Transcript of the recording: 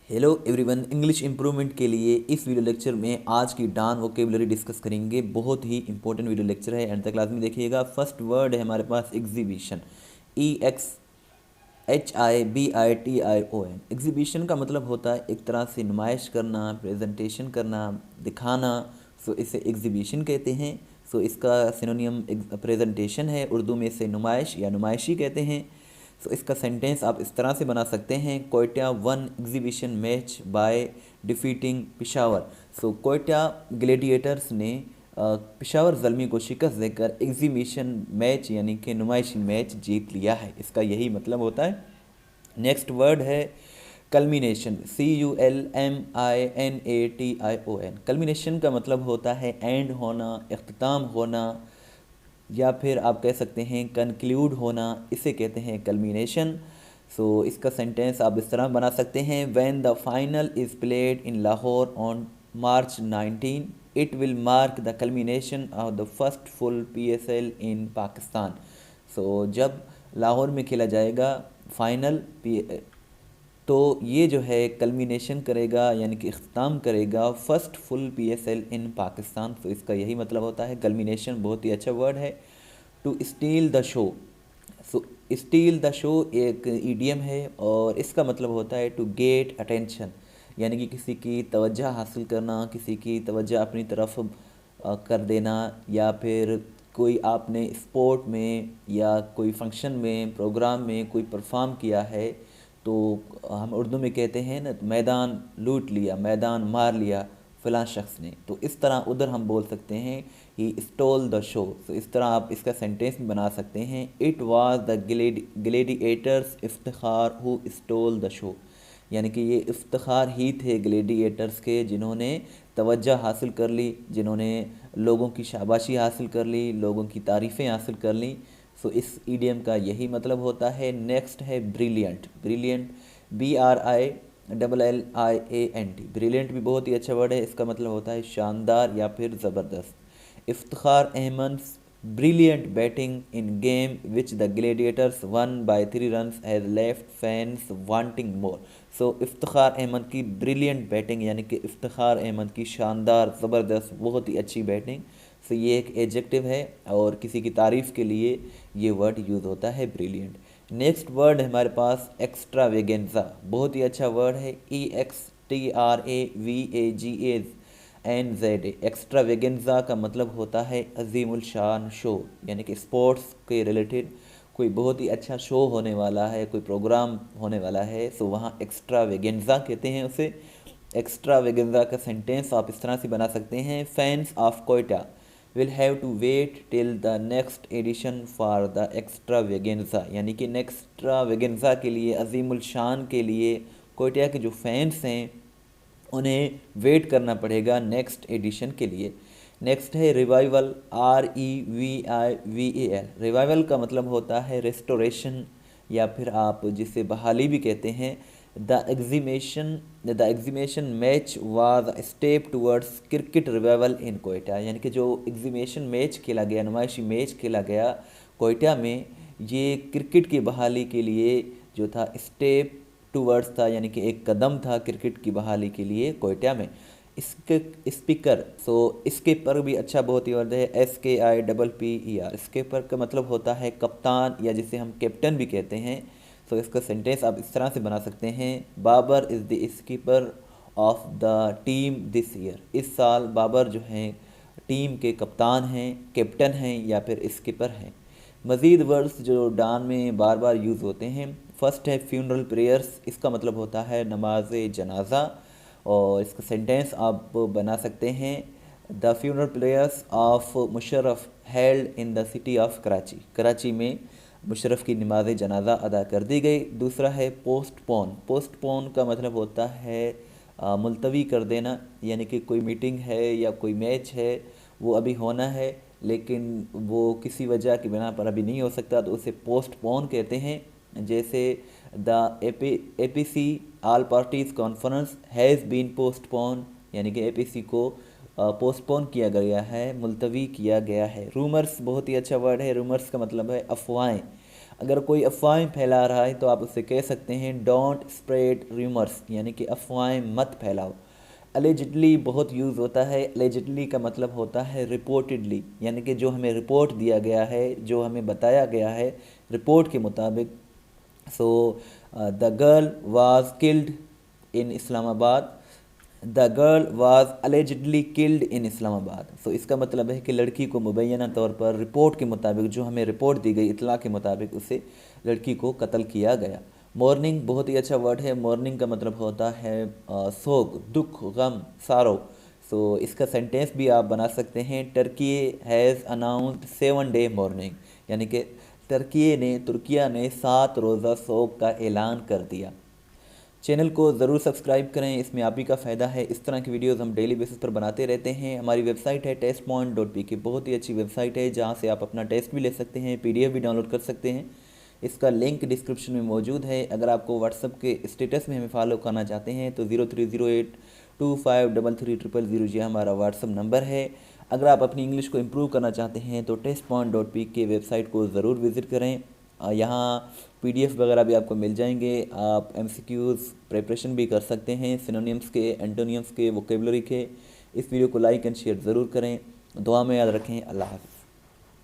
Hello everyone, English improvement के लिए इस वीडियो लेक्चर में आज की डान वोकेबलरी डिस्कस करेंगे। बहुत ही इंपॉर्टेंट वीडियो लेक्चर है, एंड तक क्लास में देखिएगा। फर्स्ट वर्ड है हमारे पास एग्जीबिशन। EXHIBITION। एग्जीबिशन का मतलब होता है एक तरह से नुमाइश करना, प्रेजेंटेशन करना, दिखाना। सो इसे एग्जीबिशन कहते हैं। सो इसका सिनोनियम प्रेजेंटेशन है, उर्दू में इसे नुमाइश या नुमाइशी कहते हैं। सो इसका सेंटेंस आप इस तरह से बना सकते हैं, Quetta one exhibition match by defeating Peshawar. So Quetta gladiators ने पिशावर ज़ल्मी को शिकस्त देकर एग्जीबिशन मैच यानी कि नुमाइशी मैच जीत लिया है। इसका यही मतलब होता है। नेक्स्ट वर्ड है कल्मिनेशन। CULMINATION। कल्मिनेशन का मतलब होता है एंड होना, इख्तिताम होना, या फिर आप कह सकते हैं कंक्लूड होना। इसे कहते हैं कल्मिनेशन। सो इसका सेंटेंस आप इस तरह बना सकते हैं, when the final is played in Lahore on March 19 it will mark the culmination of the first full PSL इन पाकिस्तान। सो जब लाहौर में खेला जाएगा फाइनल, तो ये जो है कल्मिनेशन करेगा यानी कि इख्तिताम करेगा फर्स्ट फुल PSL इन पाकिस्तान। तो इसका यही मतलब होता है कल्मिनेशन। बहुत ही अच्छा वर्ड है। To steal the show. So steal the show एक ईडियम है और इसका मतलब होता है टू गेट अटेंशन, यानी कि किसी की तवज्जो हासिल करना, किसी की तवज्जो अपनी तरफ कर देना, या फिर कोई आपने स्पोर्ट में या कोई फंक्शन में, प्रोग्राम में कोई परफॉर्म किया है, तो हम उर्दू में कहते हैं ना, मैदान लूट लिया, मैदान मार लिया फ़लाँ शख्स ने। तो इस तरह उधर हम बोल सकते हैं ही स्टोल द शो। तो इस तरह आप इसका सेंटेंस भी बना सकते हैं, it was the gladiators Iftikhar who stole the show, यानी कि ये इफ्तिखार ही थे ग्लेडिएटर्स के जिन्होंने तवज्जो हासिल कर ली, जिन्होंने लोगों की शाबाशी हासिल कर ली, लोगों की तारीफ़ें हासिल कर ली। सो इस ईडियम का यही मतलब होता है। नेक्स्ट है ब्रिलियंट। Brilliant BRILLIANT। ब्रिलियंट भी बहुत ही अच्छा वर्ड है। इसका मतलब होता है शानदार या फिर ज़बरदस्त। Iftikhar Ahmed brilliant batting in game which the Gladiators won by 3 runs has left fans wanting more. So Iftikhar Ahmed की ब्रिलियंट बैटिंग यानी कि इफ्तिखार अहमद की शानदार, ज़बरदस्त, बहुत ही अच्छी बैटिंग। सो ये एक एडजेक्टिव है और किसी की तारीफ़ के लिए ये वर्ड यूज़ होता है, ब्रिलियंट। नेक्स्ट वर्ड है हमारे पास एक्स्ट्रावेगेंजा। बहुत ही अच्छा वर्ड है, EXTRAVAGANZA। एक्स्ट्रावेगेंजा का मतलब होता है अजीमुल शान शो, यानी कि स्पोर्ट्स के रिलेटेड कोई बहुत ही अच्छा शो होने वाला है, कोई प्रोग्राम होने वाला है, सो वहाँ एक्स्ट्रावेगेंजा कहते हैं उसे। एक्स्ट्रावेगेंजा का सेंटेंस आप इस तरह से बना सकते हैं, fans of Quetta will have to wait till the next edition for the extravaganza, यानी कि एक्स्ट्रावेगेंजा के लिए, अजीमुल शान के लिए कोयटा के जो फैंस हैं उन्हें वेट करना पड़ेगा नेक्स्ट एडिशन के लिए। नेक्स्ट है रिवाइवल। REVIVAL। रिवाइवल का मतलब होता है रेस्टोरेशन या फिर आप जिसे बहाली भी कहते हैं। The exhibition match was a step towards cricket revival in Quetta, यानी कि जो एग्जीमेशन मैच खेला गया, नुमाइशी मैच खेला गया कोयटा में, ये क्रिकेट की बहाली के लिए जो था स्टेप टूवर्ड्स था, यानी कि एक कदम था क्रिकेट की बहाली के लिए कोयटा में। इसके स्पीकर, सो इसके पर भी अच्छा बहुत ही वर्ड है, SKIPPER। स्कीपर का मतलब होता है कप्तान या जिसे हम कैप्टन भी कहते हैं। सो इसका सेंटेंस आप इस तरह से बना सकते हैं, Babar is the skipper of the team this year. इस साल बाबर जो हैं टीम के कप्तान हैं, कैप्टन हैं या फिर स्कीपर हैं। मज़ीद वर्ड्स जो डान में बार बार यूज़ होते हैं, फर्स्ट है फ्यूनरल प्रेयर्स। इसका मतलब होता है नमाज जनाजा, और इसका सेंटेंस आप बना सकते हैं, the funeral prayers of Musharraf held in the city of Karachi. Karachi में मुशर्रफ की नमाज जनाजा अदा कर दी गई। दूसरा है पोस्टपोन। पोस्टपोन का मतलब होता है मुलतवी कर देना, यानी कि कोई मीटिंग है या कोई मैच है, वो अभी होना है लेकिन वो किसी वजह की बिना पर अभी नहीं हो सकता, तो उसे पोस्टपोन कहते हैं। जैसे the APC all parties conference has been postpone, यानी कि APC को पोस्टपोन किया गया है, मुलतवी किया गया है। रूमर्स बहुत ही अच्छा वर्ड है। रूमर्स का मतलब है अफवाहें। अगर कोई अफवाहें फैला रहा है तो आप उससे कह सकते हैं डोंट स्प्रेड रूमर्स, यानी कि अफवाहें मत फैलाओ। अलेजिडली बहुत यूज़ होता है। अलेजिडली का मतलब होता है रिपोर्टेडली, यानी कि जो हमें रिपोर्ट दिया गया है, जो हमें बताया गया है रिपोर्ट के मुताबिक। So the girl was killed in Islamabad, the girl was allegedly killed in Islamabad. So इसका मतलब है कि लड़की को मुबैना तौर पर रिपोर्ट के मुताबिक, जो हमें रिपोर्ट दी गई इतला के मुताबिक, उसे लड़की को कत्ल किया गया। मॉर्निंग बहुत ही अच्छा वर्ड है। मॉर्निंग का मतलब होता है सोग, दुख, गम, सारो। सो इसका सेंटेंस भी आप बना सकते हैं, Turkey has announced 7 day morning, यानी कि तुर्किया ने 7 रोज़ा सोग का ऐलान कर दिया। चैनल को ज़रूर सब्सक्राइब करें, इसमें आप ही का फ़ायदा है। इस तरह की वीडियोस हम डेली बेसिस पर बनाते रहते हैं। हमारी वेबसाइट है testpoint.pk, बहुत ही अच्छी वेबसाइट है जहां से आप अपना टेस्ट भी ले सकते हैं, PDF भी डाउनलोड कर सकते हैं। इसका लिंक डिस्क्रिप्शन में मौजूद है। अगर आपको व्हाट्सअप के स्टेटस में हमें फॉलो करना चाहते हैं तो 0308253300 ये हमारा व्हाट्सअप नंबर है। अगर आप अपनी इंग्लिश को इम्प्रूव करना चाहते हैं तो testpoint.pk वेबसाइट को ज़रूर विज़िट करें। यहाँ PDF वगैरह भी आपको मिल जाएंगे। आप MCQs प्रिपरेशन भी कर सकते हैं, सिनोनिम्स के, एंटोनियम्स के, वोकेबलरी के। इस वीडियो को लाइक एंड शेयर ज़रूर करें। दुआ में याद रखें। अल्लाह हाफ़िज़।